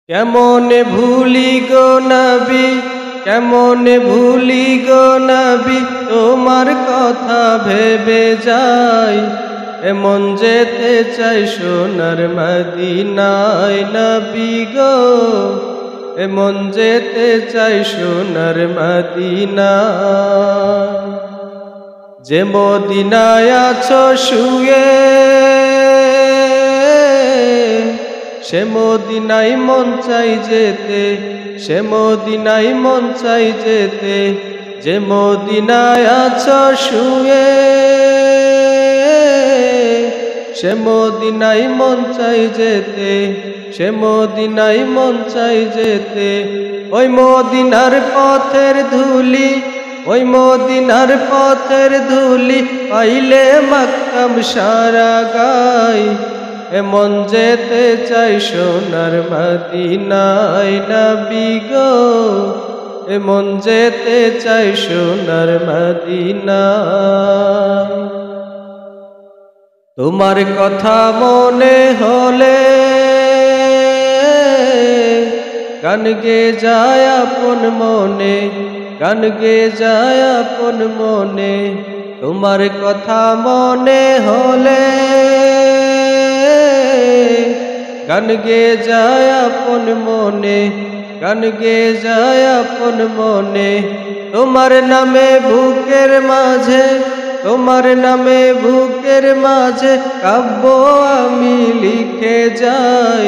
কেমনে ভুলি গো নবী, কেমনে ভুলি গো নবী, তোমার কথা ভেবে যাই। এমন যেতে চাই সোনার মদিনায় নবী গো, এমন যেতে চাই সোনার মদিনায়। যে মদিনায় আছো শুয়ে, সে মদিনায় মন চাই যেতে, সে মদিনায় মন চাই যেতে। যে মদিনায় আছো শুয়ে, সে মদিনায় মন চাই যেতে, সে মদিনায় মন চাই যেতে। ওই মদিনার পথের ধুলি, ওই মদিনার পথের ধুলি পাইলে মাখতাম সারা গায়। এমন যেতে চাই সোনার মদিনায় নবী গো, এমন যেতে চাই সোনার মদিনায়। তোমার কথা মনে হলে গান গে যায় আপন মনে, গান গে যায় আপন মনে। তোমার কথা মনে হলে গান গে যায় আপন মনে, গান গে যায় আপন মনে। তোমার নামে বুকের মাঝে, তোমার নামে বুকের মাঝে কাব্য আমি লিখে যাই।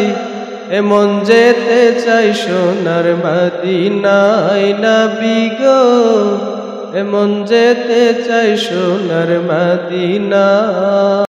এমন যেতে চাই সোনার মদিনায় নবী গো, এমন যেতে চাই সোনার মদিনায়।